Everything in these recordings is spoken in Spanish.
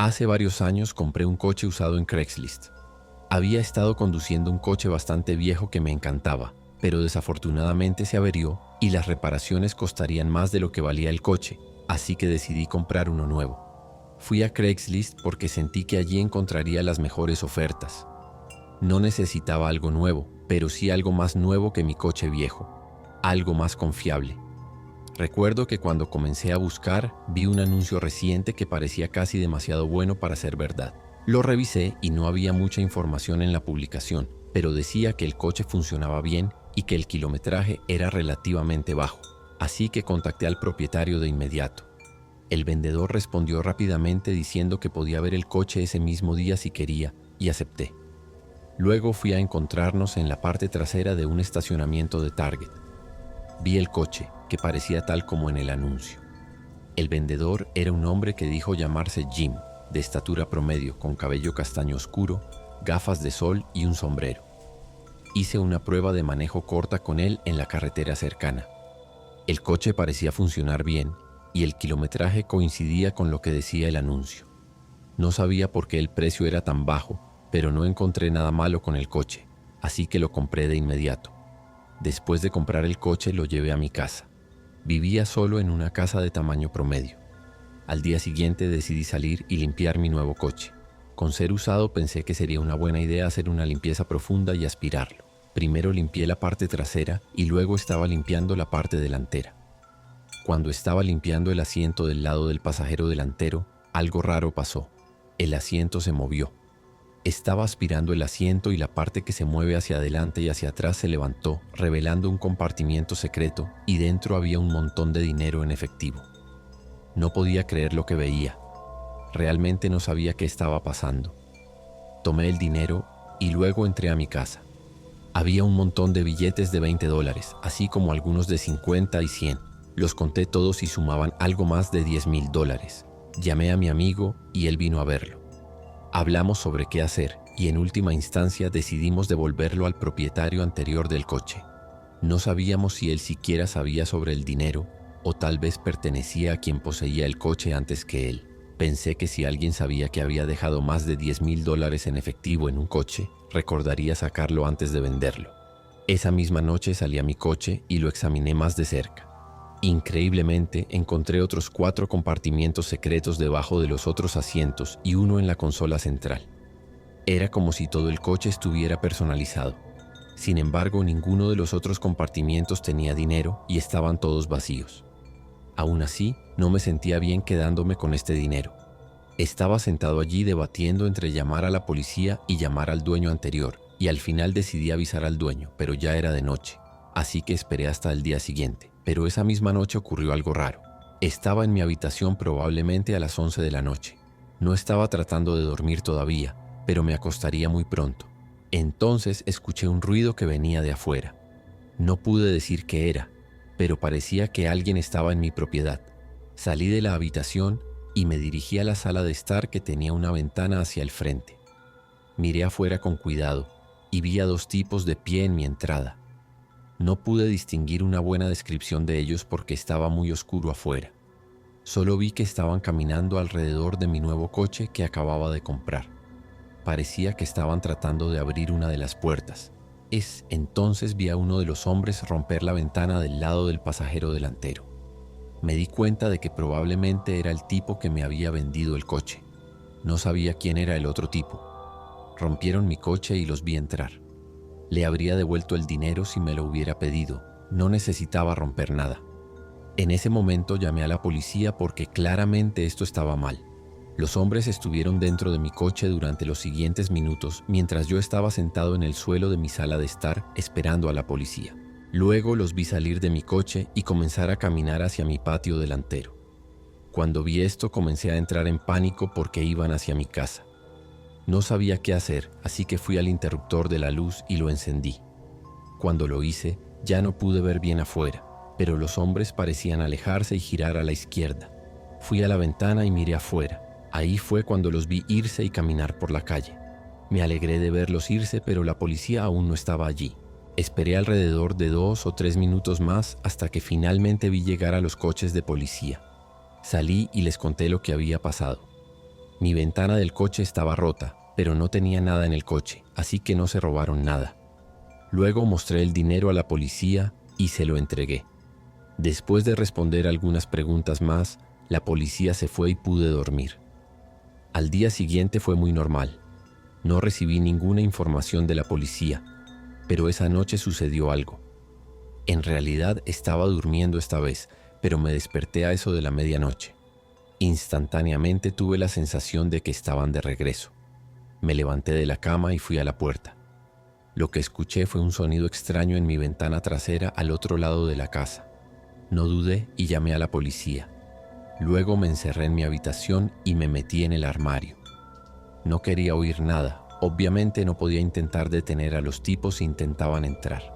Hace varios años compré un coche usado en Craigslist. Había estado conduciendo un coche bastante viejo que me encantaba, pero desafortunadamente se averió y las reparaciones costarían más de lo que valía el coche, así que decidí comprar uno nuevo. Fui a Craigslist porque sentí que allí encontraría las mejores ofertas. No necesitaba algo nuevo, pero sí algo más nuevo que mi coche viejo, algo más confiable. Recuerdo que cuando comencé a buscar, vi un anuncio reciente que parecía casi demasiado bueno para ser verdad. Lo revisé y no había mucha información en la publicación, pero decía que el coche funcionaba bien y que el kilometraje era relativamente bajo, así que contacté al propietario de inmediato. El vendedor respondió rápidamente diciendo que podía ver el coche ese mismo día si quería, y acepté. Luego fui a encontrarnos en la parte trasera de un estacionamiento de Target. Vi el coche, que parecía tal como en el anuncio. El vendedor era un hombre que dijo llamarse Jim, de estatura promedio, con cabello castaño oscuro, gafas de sol y un sombrero. Hice una prueba de manejo corta con él en la carretera cercana. El coche parecía funcionar bien y el kilometraje coincidía con lo que decía el anuncio. No sabía por qué el precio era tan bajo, pero no encontré nada malo con el coche, así que lo compré de inmediato. Después de comprar el coche lo llevé a mi casa. Vivía solo en una casa de tamaño promedio. Al día siguiente decidí salir y limpiar mi nuevo coche. Con ser usado pensé que sería una buena idea hacer una limpieza profunda y aspirarlo. Primero limpié la parte trasera y luego estaba limpiando la parte delantera. Cuando estaba limpiando el asiento del lado del pasajero delantero, algo raro pasó. El asiento se movió. Estaba aspirando el asiento y la parte que se mueve hacia adelante y hacia atrás se levantó, revelando un compartimiento secreto, y dentro había un montón de dinero en efectivo. No podía creer lo que veía. Realmente no sabía qué estaba pasando. Tomé el dinero y luego entré a mi casa. Había un montón de billetes de $20, así como algunos de 50 y 100. Los conté todos y sumaban algo más de $10,000. Llamé a mi amigo y él vino a verlo. Hablamos sobre qué hacer y en última instancia decidimos devolverlo al propietario anterior del coche. No sabíamos si él siquiera sabía sobre el dinero o tal vez pertenecía a quien poseía el coche antes que él. Pensé que si alguien sabía que había dejado más de $10,000 en efectivo en un coche, recordaría sacarlo antes de venderlo. Esa misma noche salí a mi coche y lo examiné más de cerca. Increíblemente, encontré otros 4 compartimientos secretos debajo de los otros asientos y uno en la consola central. Era como si todo el coche estuviera personalizado. Sin embargo, ninguno de los otros compartimientos tenía dinero y estaban todos vacíos. Aún así, no me sentía bien quedándome con este dinero. Estaba sentado allí debatiendo entre llamar a la policía y llamar al dueño anterior, y al final decidí avisar al dueño, pero ya era de noche, así que esperé hasta el día siguiente. Pero esa misma noche ocurrió algo raro. Estaba en mi habitación probablemente a las 11 de la noche. No estaba tratando de dormir todavía, pero me acostaría muy pronto. Entonces escuché un ruido que venía de afuera. No pude decir qué era, pero parecía que alguien estaba en mi propiedad. Salí de la habitación y me dirigí a la sala de estar que tenía una ventana hacia el frente. Miré afuera con cuidado y vi a 2 tipos de pie en mi entrada. No pude distinguir una buena descripción de ellos porque estaba muy oscuro afuera. Solo vi que estaban caminando alrededor de mi nuevo coche que acababa de comprar. Parecía que estaban tratando de abrir una de las puertas. Entonces vi a uno de los hombres romper la ventana del lado del pasajero delantero. Me di cuenta de que probablemente era el tipo que me había vendido el coche. No sabía quién era el otro tipo. Rompieron mi coche y los vi entrar. Le habría devuelto el dinero si me lo hubiera pedido. No necesitaba romper nada. En ese momento llamé a la policía porque claramente esto estaba mal. Los hombres estuvieron dentro de mi coche durante los siguientes minutos mientras yo estaba sentado en el suelo de mi sala de estar esperando a la policía. Luego los vi salir de mi coche y comenzar a caminar hacia mi patio delantero. Cuando vi esto comencé a entrar en pánico porque iban hacia mi casa. No sabía qué hacer, así que fui al interruptor de la luz y lo encendí. Cuando lo hice, ya no pude ver bien afuera, pero los hombres parecían alejarse y girar a la izquierda. Fui a la ventana y miré afuera. Ahí fue cuando los vi irse y caminar por la calle. Me alegré de verlos irse, pero la policía aún no estaba allí. Esperé alrededor de 2 o 3 minutos más hasta que finalmente vi llegar a los coches de policía. Salí y les conté lo que había pasado. Mi ventana del coche estaba rota, pero no tenía nada en el coche, así que no se robaron nada. Luego mostré el dinero a la policía y se lo entregué. Después de responder algunas preguntas más, la policía se fue y pude dormir. Al día siguiente fue muy normal. No recibí ninguna información de la policía, pero esa noche sucedió algo. En realidad estaba durmiendo esta vez, pero me desperté a eso de la medianoche. Instantáneamente tuve la sensación de que estaban de regreso. Me levanté de la cama y fui a la puerta. Lo que escuché fue un sonido extraño en mi ventana trasera al otro lado de la casa. No dudé y llamé a la policía. Luego me encerré en mi habitación y me metí en el armario. No quería oír nada. Obviamente no podía intentar detener a los tipos si intentaban entrar.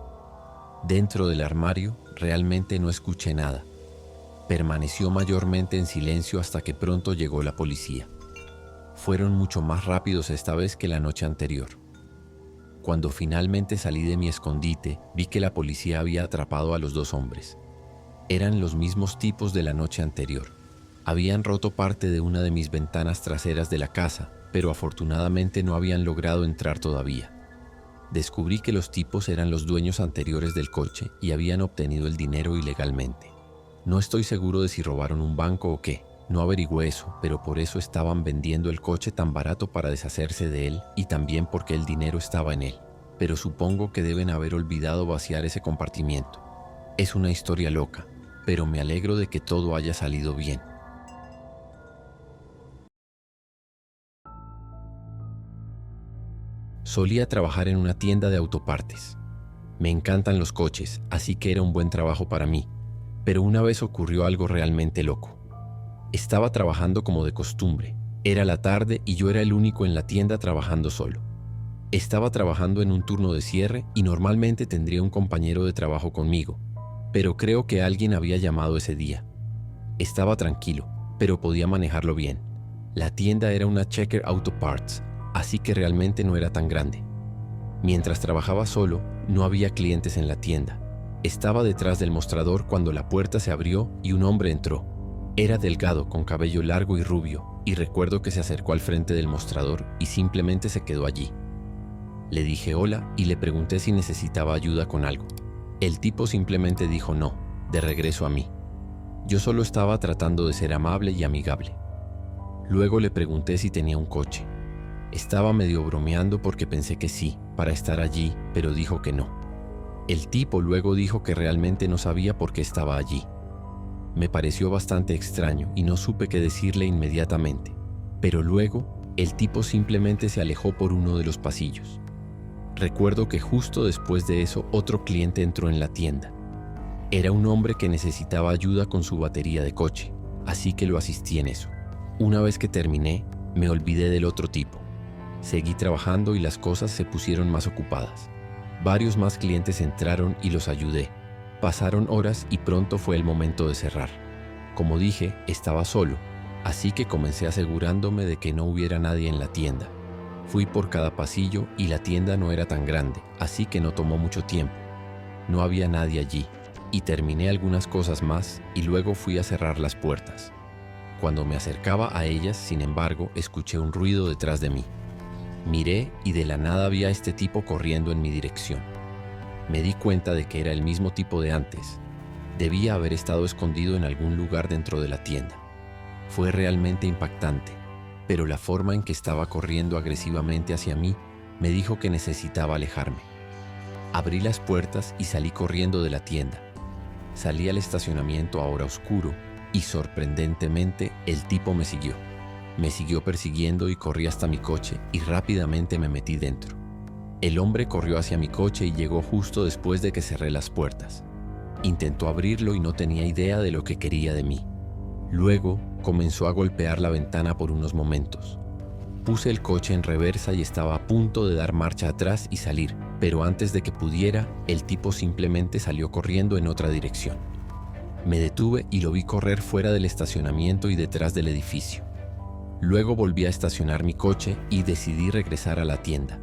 Dentro del armario realmente no escuché nada. Permaneció mayormente en silencio hasta que pronto llegó la policía. Fueron mucho más rápidos esta vez que la noche anterior. Cuando finalmente salí de mi escondite, vi que la policía había atrapado a los dos hombres. Eran los mismos tipos de la noche anterior. Habían roto parte de una de mis ventanas traseras de la casa, pero afortunadamente no habían logrado entrar todavía. Descubrí que los tipos eran los dueños anteriores del coche y habían obtenido el dinero ilegalmente. No estoy seguro de si robaron un banco o qué. No averigüé eso, pero por eso estaban vendiendo el coche tan barato para deshacerse de él y también porque el dinero estaba en él. Pero supongo que deben haber olvidado vaciar ese compartimiento. Es una historia loca, pero me alegro de que todo haya salido bien. Solía trabajar en una tienda de autopartes. Me encantan los coches, así que era un buen trabajo para mí. Pero una vez ocurrió algo realmente loco. Estaba trabajando como de costumbre. Era la tarde y yo era el único en la tienda trabajando solo. Estaba trabajando en un turno de cierre y normalmente tendría un compañero de trabajo conmigo, pero creo que alguien había llamado ese día. Estaba tranquilo, pero podía manejarlo bien. La tienda era una Checker Auto Parts, así que realmente no era tan grande. Mientras trabajaba solo, no había clientes en la tienda. Estaba detrás del mostrador cuando la puerta se abrió y un hombre entró. Era delgado, con cabello largo y rubio, y recuerdo que se acercó al frente del mostrador y simplemente se quedó allí. Le dije hola y le pregunté si necesitaba ayuda con algo. El tipo simplemente dijo no, de regreso a mí. Yo solo estaba tratando de ser amable y amigable. Luego le pregunté si tenía un coche. Estaba medio bromeando porque pensé que sí, para estar allí, pero dijo que no. El tipo luego dijo que realmente no sabía por qué estaba allí. Me pareció bastante extraño y no supe qué decirle inmediatamente, pero luego el tipo simplemente se alejó por uno de los pasillos. Recuerdo que justo después de eso otro cliente entró en la tienda. Era un hombre que necesitaba ayuda con su batería de coche, así que lo asistí en eso. Una vez que terminé, me olvidé del otro tipo. Seguí trabajando y las cosas se pusieron más ocupadas. Varios más clientes entraron y los ayudé. Pasaron horas y pronto fue el momento de cerrar. Como dije, estaba solo, así que comencé asegurándome de que no hubiera nadie en la tienda. Fui por cada pasillo y la tienda no era tan grande, así que no tomó mucho tiempo. No había nadie allí, y terminé algunas cosas más y luego fui a cerrar las puertas. Cuando me acercaba a ellas, sin embargo, escuché un ruido detrás de mí. Miré y de la nada vi a este tipo corriendo en mi dirección. Me di cuenta de que era el mismo tipo de antes. Debía haber estado escondido en algún lugar dentro de la tienda. Fue realmente impactante, pero la forma en que estaba corriendo agresivamente hacia mí me dijo que necesitaba alejarme. Abrí las puertas y salí corriendo de la tienda. Salí al estacionamiento ahora oscuro y sorprendentemente el tipo me siguió. Me siguió persiguiendo y corrí hasta mi coche y rápidamente me metí dentro. El hombre corrió hacia mi coche y llegó justo después de que cerré las puertas. Intentó abrirlo y no tenía idea de lo que quería de mí. Luego comenzó a golpear la ventana por unos momentos. Puse el coche en reversa y estaba a punto de dar marcha atrás y salir, pero antes de que pudiera, el tipo simplemente salió corriendo en otra dirección. Me detuve y lo vi correr fuera del estacionamiento y detrás del edificio. Luego volví a estacionar mi coche y decidí regresar a la tienda.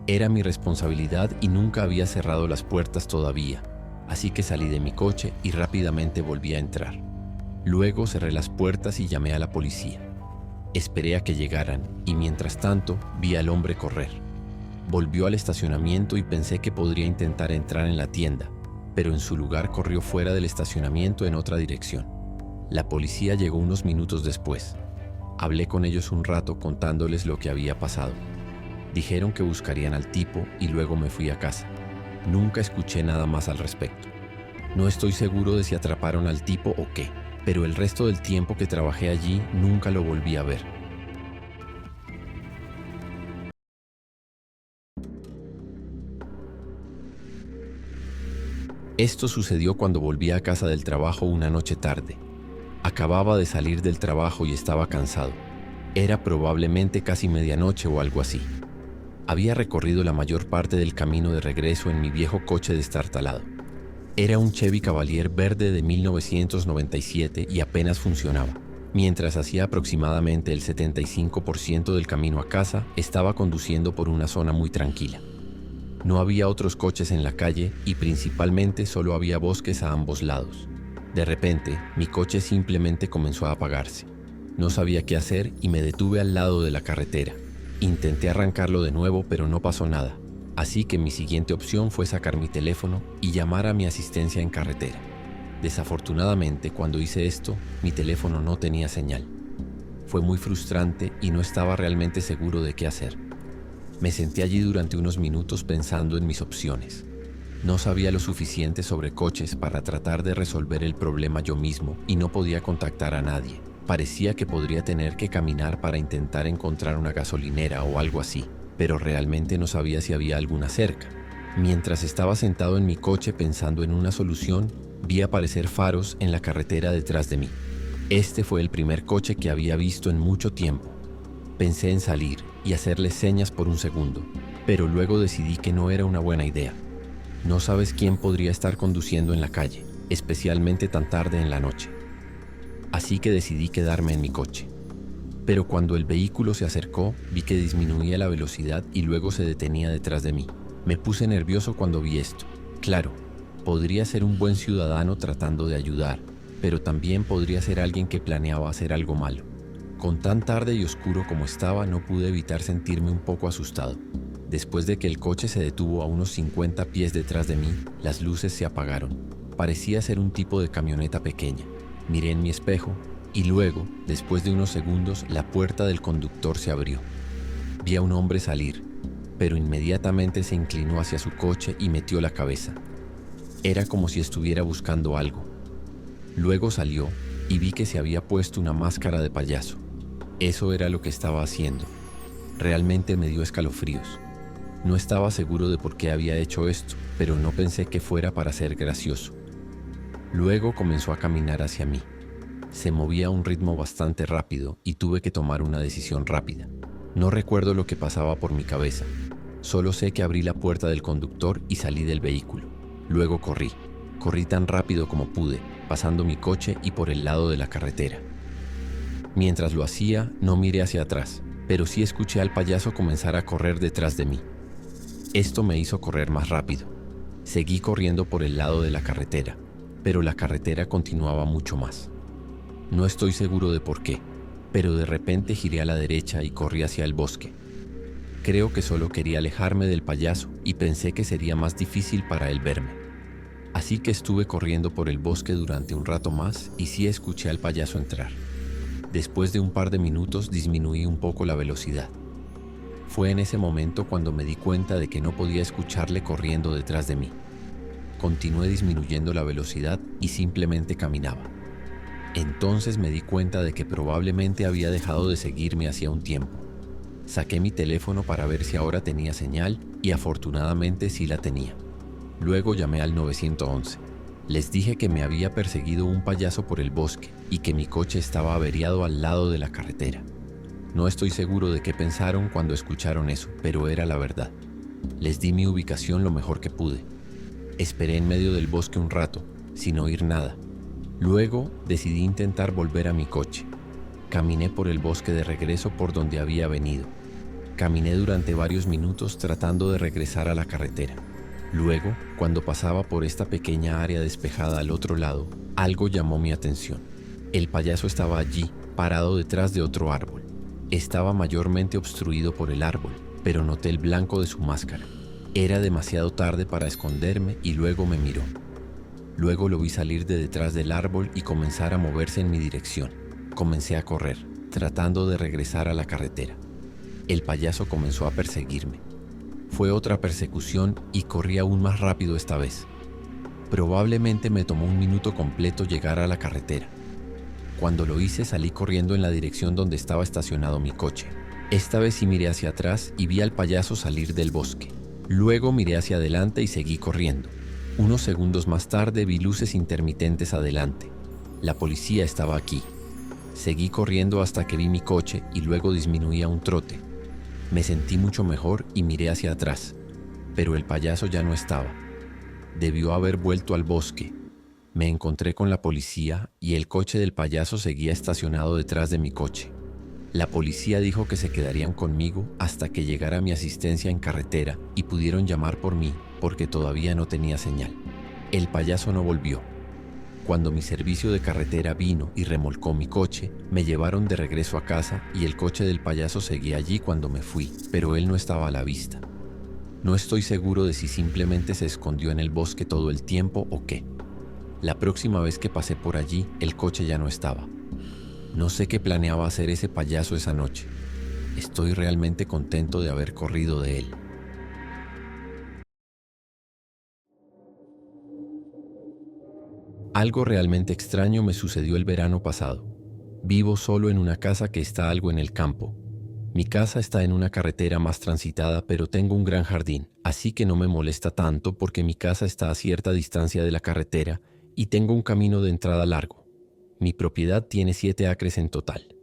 Era mi responsabilidad y nunca había cerrado las puertas todavía, así que salí de mi coche y rápidamente volví a entrar. Luego cerré las puertas y llamé a la policía. Esperé a que llegaran y mientras tanto vi al hombre correr. Volvió al estacionamiento y pensé que podría intentar entrar en la tienda, pero en su lugar corrió fuera del estacionamiento en otra dirección. La policía llegó unos minutos después. Hablé con ellos un rato contándoles lo que había pasado. Dijeron que buscarían al tipo y luego me fui a casa. Nunca escuché nada más al respecto. No estoy seguro de si atraparon al tipo o qué, pero el resto del tiempo que trabajé allí nunca lo volví a ver. Esto sucedió cuando volví a casa del trabajo una noche tarde. Acababa de salir del trabajo y estaba cansado. Era probablemente casi medianoche o algo así. Había recorrido la mayor parte del camino de regreso en mi viejo coche destartalado. Era un Chevy Cavalier verde de 1997 y apenas funcionaba. Mientras hacía aproximadamente el 75% del camino a casa, estaba conduciendo por una zona muy tranquila. No había otros coches en la calle y principalmente solo había bosques a ambos lados. De repente, mi coche simplemente comenzó a apagarse. No sabía qué hacer y me detuve al lado de la carretera. Intenté arrancarlo de nuevo, pero no pasó nada. Así que mi siguiente opción fue sacar mi teléfono y llamar a mi asistencia en carretera. Desafortunadamente, cuando hice esto, mi teléfono no tenía señal. Fue muy frustrante y no estaba realmente seguro de qué hacer. Me senté allí durante unos minutos pensando en mis opciones. No sabía lo suficiente sobre coches para tratar de resolver el problema yo mismo y no podía contactar a nadie. Parecía que podría tener que caminar para intentar encontrar una gasolinera o algo así, pero realmente no sabía si había alguna cerca. Mientras estaba sentado en mi coche pensando en una solución, vi aparecer faros en la carretera detrás de mí. Este fue el primer coche que había visto en mucho tiempo. Pensé en salir y hacerle señas por un segundo, pero luego decidí que no era una buena idea. No sabes quién podría estar conduciendo en la calle, especialmente tan tarde en la noche. Así que decidí quedarme en mi coche. Pero cuando el vehículo se acercó, vi que disminuía la velocidad y luego se detenía detrás de mí. Me puse nervioso cuando vi esto. Claro, podría ser un buen ciudadano tratando de ayudar, pero también podría ser alguien que planeaba hacer algo malo. Con tan tarde y oscuro como estaba, no pude evitar sentirme un poco asustado. Después de que el coche se detuvo a unos 50 pies detrás de mí, las luces se apagaron. Parecía ser un tipo de camioneta pequeña. Miré en mi espejo y luego, después de unos segundos, la puerta del conductor se abrió. Vi a un hombre salir, pero inmediatamente se inclinó hacia su coche y metió la cabeza. Era como si estuviera buscando algo. Luego salió y vi que se había puesto una máscara de payaso. Eso era lo que estaba haciendo. Realmente me dio escalofríos. No estaba seguro de por qué había hecho esto, pero no pensé que fuera para ser gracioso. Luego comenzó a caminar hacia mí. Se movía a un ritmo bastante rápido y tuve que tomar una decisión rápida. No recuerdo lo que pasaba por mi cabeza. Solo sé que abrí la puerta del conductor y salí del vehículo. Luego corrí. Corrí tan rápido como pude, pasando mi coche y por el lado de la carretera. Mientras lo hacía, no miré hacia atrás, pero sí escuché al payaso comenzar a correr detrás de mí. Esto me hizo correr más rápido. Seguí corriendo por el lado de la carretera, pero la carretera continuaba mucho más. No estoy seguro de por qué, pero de repente giré a la derecha y corrí hacia el bosque. Creo que solo quería alejarme del payaso y pensé que sería más difícil para él verme. Así que estuve corriendo por el bosque durante un rato más y sí escuché al payaso entrar. Después de un par de minutos disminuí un poco la velocidad. Fue en ese momento cuando me di cuenta de que no podía escucharle corriendo detrás de mí. Continué disminuyendo la velocidad y simplemente caminaba. Entonces me di cuenta de que probablemente había dejado de seguirme hacía un tiempo. Saqué mi teléfono para ver si ahora tenía señal y afortunadamente sí la tenía. Luego llamé al 911. Les dije que me había perseguido un payaso por el bosque y que mi coche estaba averiado al lado de la carretera. No estoy seguro de qué pensaron cuando escucharon eso, pero era la verdad. Les di mi ubicación lo mejor que pude. Esperé en medio del bosque un rato, sin oír nada. Luego decidí intentar volver a mi coche. Caminé por el bosque de regreso por donde había venido. Caminé durante varios minutos tratando de regresar a la carretera. Luego, cuando pasaba por esta pequeña área despejada al otro lado, algo llamó mi atención. El payaso estaba allí, parado detrás de otro árbol. Estaba mayormente obstruido por el árbol, pero noté el blanco de su máscara. Era demasiado tarde para esconderme y luego me miró. Luego lo vi salir de detrás del árbol y comenzar a moverse en mi dirección. Comencé a correr, tratando de regresar a la carretera. El payaso comenzó a perseguirme. Fue otra persecución y corrí aún más rápido esta vez. Probablemente me tomó un minuto completo llegar a la carretera. Cuando lo hice, salí corriendo en la dirección donde estaba estacionado mi coche. Esta vez sí miré hacia atrás y vi al payaso salir del bosque. Luego miré hacia adelante y seguí corriendo. Unos segundos más tarde vi luces intermitentes adelante. La policía estaba aquí. Seguí corriendo hasta que vi mi coche y luego disminuí a un trote. Me sentí mucho mejor y miré hacia atrás, pero el payaso ya no estaba. Debió haber vuelto al bosque. Me encontré con la policía y el coche del payaso seguía estacionado detrás de mi coche. La policía dijo que se quedarían conmigo hasta que llegara mi asistencia en carretera y pudieron llamar por mí porque todavía no tenía señal. El payaso no volvió. Cuando mi servicio de carretera vino y remolcó mi coche, me llevaron de regreso a casa y el coche del payaso seguía allí cuando me fui, pero él no estaba a la vista. No estoy seguro de si simplemente se escondió en el bosque todo el tiempo o qué. La próxima vez que pasé por allí, el coche ya no estaba. No sé qué planeaba hacer ese payaso esa noche. Estoy realmente contento de haber corrido de él. Algo realmente extraño me sucedió el verano pasado. Vivo solo en una casa que está algo en el campo. Mi casa está en una carretera más transitada, pero tengo un gran jardín, así que no me molesta tanto porque mi casa está a cierta distancia de la carretera y tengo un camino de entrada largo. Mi propiedad tiene 7 acres en total.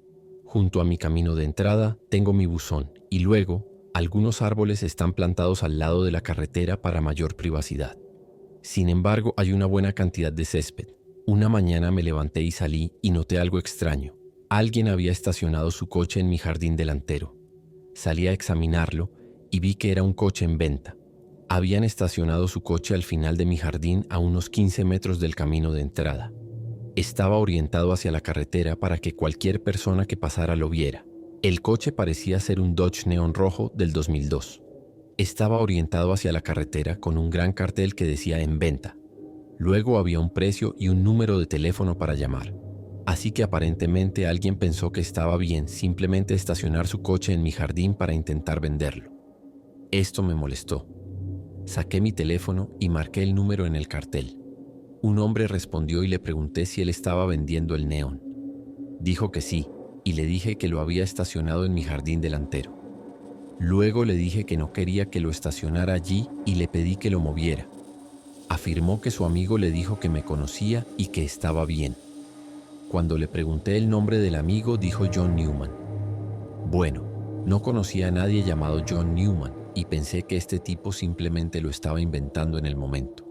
Junto a mi camino de entrada tengo mi buzón y luego algunos árboles están plantados al lado de la carretera para mayor privacidad. Sin embargo, hay una buena cantidad de césped. Una mañana me levanté y salí y noté algo extraño. Alguien había estacionado su coche en mi jardín delantero. Salí a examinarlo y vi que era un coche en venta. Habían estacionado su coche al final de mi jardín a unos 15 metros del camino de entrada. Estaba orientado hacia la carretera para que cualquier persona que pasara lo viera. El coche parecía ser un Dodge Neon rojo del 2002. Estaba orientado hacia la carretera con un gran cartel que decía en venta. Luego había un precio y un número de teléfono para llamar. Así que aparentemente alguien pensó que estaba bien simplemente estacionar su coche en mi jardín para intentar venderlo. Esto me molestó. Saqué mi teléfono y marqué el número en el cartel. Un hombre respondió y le pregunté si él estaba vendiendo el Neon. Dijo que sí, y le dije que lo había estacionado en mi jardín delantero. Luego le dije que no quería que lo estacionara allí y le pedí que lo moviera. Afirmó que su amigo le dijo que me conocía y que estaba bien. Cuando le pregunté el nombre del amigo, dijo John Newman. Bueno, no conocía a nadie llamado John Newman y pensé que este tipo simplemente lo estaba inventando en el momento.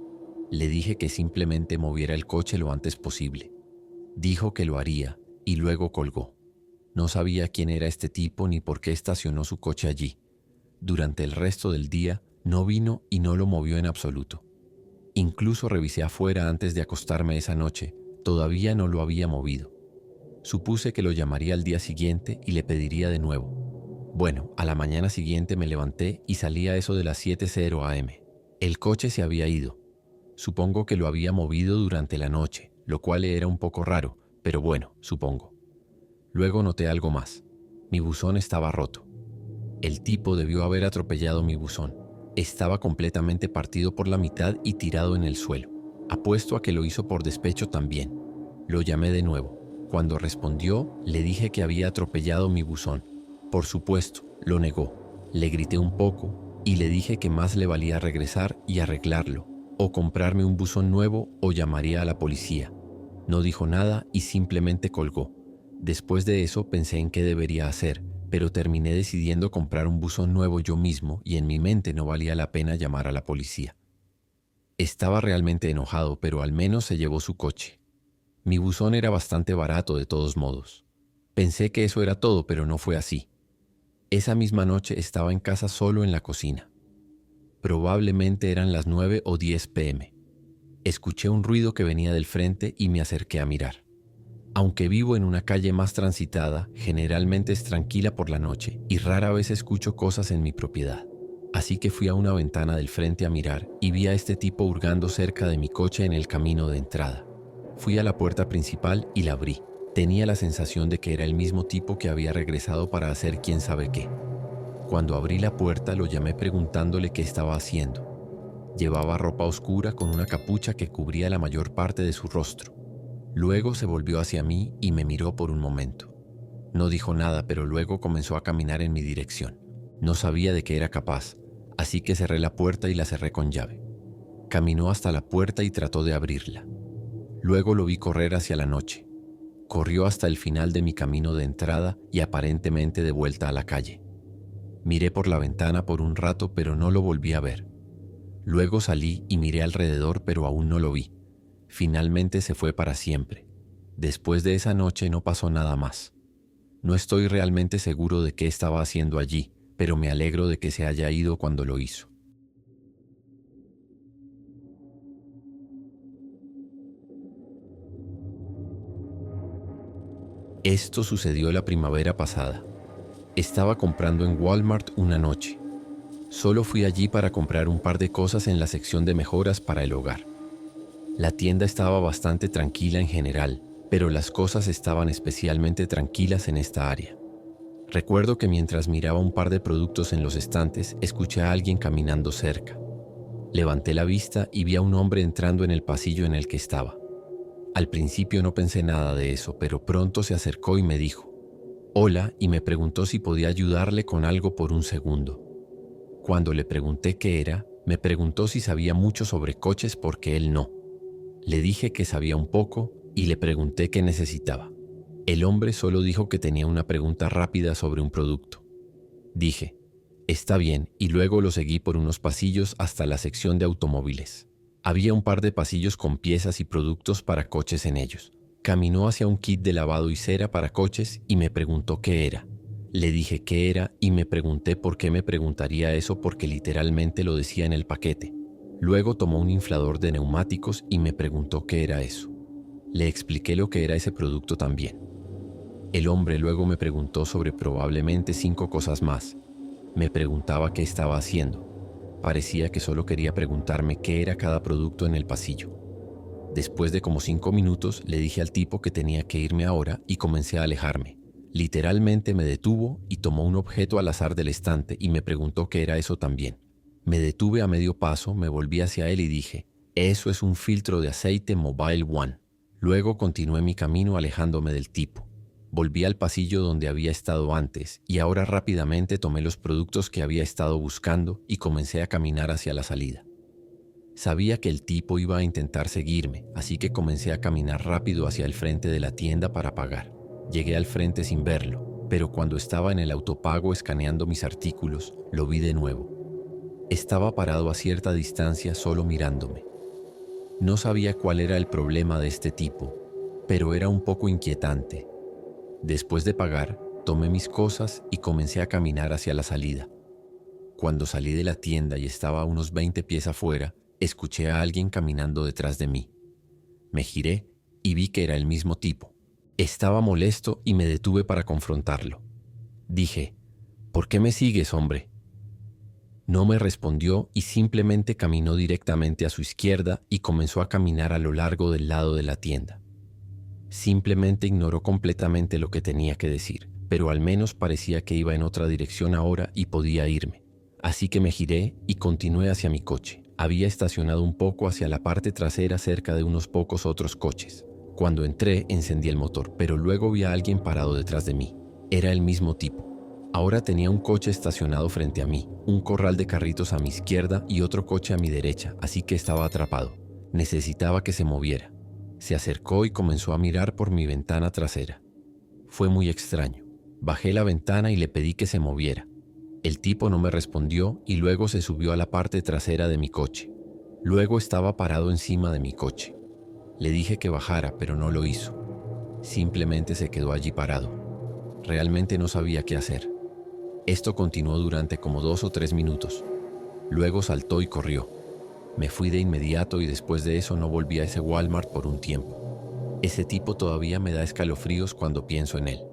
Le dije que simplemente moviera el coche lo antes posible. Dijo que lo haría y luego colgó. No sabía quién era este tipo ni por qué estacionó su coche allí. Durante el resto del día no vino y no lo movió en absoluto. Incluso revisé afuera antes de acostarme esa noche. Todavía no lo había movido. Supuse que lo llamaría al día siguiente y le pediría de nuevo. Bueno, a la mañana siguiente me levanté y salí a eso de las 7:00 am. El coche se había ido. Supongo que lo había movido durante la noche, lo cual era un poco raro, pero bueno, supongo. Luego noté algo más. Mi buzón estaba roto. El tipo debió haber atropellado mi buzón. Estaba completamente partido por la mitad y tirado en el suelo. Apuesto a que lo hizo por despecho también. Lo llamé de nuevo. Cuando respondió, le dije que había atropellado mi buzón. Por supuesto, lo negó. Le grité un poco y le dije que más le valía regresar y arreglarlo, o comprarme un buzón nuevo o llamaría a la policía. No dijo nada y simplemente colgó. Después de eso pensé en qué debería hacer, pero terminé decidiendo comprar un buzón nuevo yo mismo y en mi mente no valía la pena llamar a la policía. Estaba realmente enojado, pero al menos se llevó su coche. Mi buzón era bastante barato de todos modos. Pensé que eso era todo, pero no fue así. Esa misma noche estaba en casa solo en la cocina. Probablemente eran las 9 o 10 p.m. Escuché un ruido que venía del frente y me acerqué a mirar. Aunque vivo en una calle más transitada, generalmente es tranquila por la noche y rara vez escucho cosas en mi propiedad. Así que fui a una ventana del frente a mirar y vi a este tipo hurgando cerca de mi coche en el camino de entrada. Fui a la puerta principal y la abrí. Tenía la sensación de que era el mismo tipo que había regresado para hacer quién sabe qué. Cuando abrí la puerta lo llamé preguntándole qué estaba haciendo. Llevaba ropa oscura con una capucha que cubría la mayor parte de su rostro. Luego se volvió hacia mí y me miró por un momento. No dijo nada, pero luego comenzó a caminar en mi dirección. No sabía de qué era capaz, así que cerré la puerta y la cerré con llave. Caminó hasta la puerta y trató de abrirla. Luego lo vi correr hacia la noche. Corrió hasta el final de mi camino de entrada y aparentemente de vuelta a la calle. Miré por la ventana por un rato, pero no lo volví a ver. Luego salí y miré alrededor, pero aún no lo vi. Finalmente se fue para siempre. Después de esa noche no pasó nada más. No estoy realmente seguro de qué estaba haciendo allí, pero me alegro de que se haya ido cuando lo hizo. Esto sucedió la primavera pasada. Estaba comprando en Walmart una noche. Solo fui allí para comprar un par de cosas en la sección de mejoras para el hogar. La tienda estaba bastante tranquila en general, pero las cosas estaban especialmente tranquilas en esta área. Recuerdo que mientras miraba un par de productos en los estantes, escuché a alguien caminando cerca. Levanté la vista y vi a un hombre entrando en el pasillo en el que estaba. Al principio no pensé nada de eso, pero pronto se acercó y me dijo «Hola» y me preguntó si podía ayudarle con algo por un segundo. Cuando le pregunté qué era, me preguntó si sabía mucho sobre coches porque él no. Le dije que sabía un poco y le pregunté qué necesitaba. El hombre solo dijo que tenía una pregunta rápida sobre un producto. Dije, está bien, y luego lo seguí por unos pasillos hasta la sección de automóviles. Había un par de pasillos con piezas y productos para coches en ellos. Caminó hacia un kit de lavado y cera para coches y me preguntó qué era. Le dije qué era y me pregunté por qué me preguntaría eso porque literalmente lo decía en el paquete. Luego tomó un inflador de neumáticos y me preguntó qué era eso. Le expliqué lo que era ese producto también. El hombre luego me preguntó sobre probablemente 5 cosas más. Me preguntaba qué estaba haciendo. Parecía que solo quería preguntarme qué era cada producto en el pasillo. Después de como 5 minutos le dije al tipo que tenía que irme ahora y comencé a alejarme. Literalmente me detuvo y tomó un objeto al azar del estante y me preguntó qué era eso también. Me detuve a medio paso, me volví hacia él y dije, eso es un filtro de aceite Mobile One. Luego continué mi camino alejándome del tipo. Volví al pasillo donde había estado antes y ahora rápidamente tomé los productos que había estado buscando y comencé a caminar hacia la salida. Sabía que el tipo iba a intentar seguirme, así que comencé a caminar rápido hacia el frente de la tienda para pagar. Llegué al frente sin verlo, pero cuando estaba en el autopago escaneando mis artículos, lo vi de nuevo. Estaba parado a cierta distancia solo mirándome. No sabía cuál era el problema de este tipo, pero era un poco inquietante. Después de pagar, tomé mis cosas y comencé a caminar hacia la salida. Cuando salí de la tienda y estaba a unos 20 pies afuera, escuché a alguien caminando detrás de mí. Me giré y vi que era el mismo tipo. Estaba molesto y me detuve para confrontarlo. Dije, ¿por qué me sigues, hombre? No me respondió y simplemente caminó directamente a su izquierda y comenzó a caminar a lo largo del lado de la tienda. Simplemente ignoró completamente lo que tenía que decir, pero al menos parecía que iba en otra dirección ahora y podía irme. Así que me giré y continué hacia mi coche. Había estacionado un poco hacia la parte trasera cerca de unos pocos otros coches. Cuando entré, encendí el motor, pero luego vi a alguien parado detrás de mí. Era el mismo tipo. Ahora tenía un coche estacionado frente a mí, un corral de carritos a mi izquierda y otro coche a mi derecha, así que estaba atrapado. Necesitaba que se moviera. Se acercó y comenzó a mirar por mi ventana trasera. Fue muy extraño. Bajé la ventana y le pedí que se moviera. El tipo no me respondió y luego se subió a la parte trasera de mi coche. Luego estaba parado encima de mi coche. Le dije que bajara, pero no lo hizo. Simplemente se quedó allí parado. Realmente no sabía qué hacer. Esto continuó durante como 2 o 3 minutos. Luego saltó y corrió. Me fui de inmediato y después de eso no volví a ese Walmart por un tiempo. Ese tipo todavía me da escalofríos cuando pienso en él.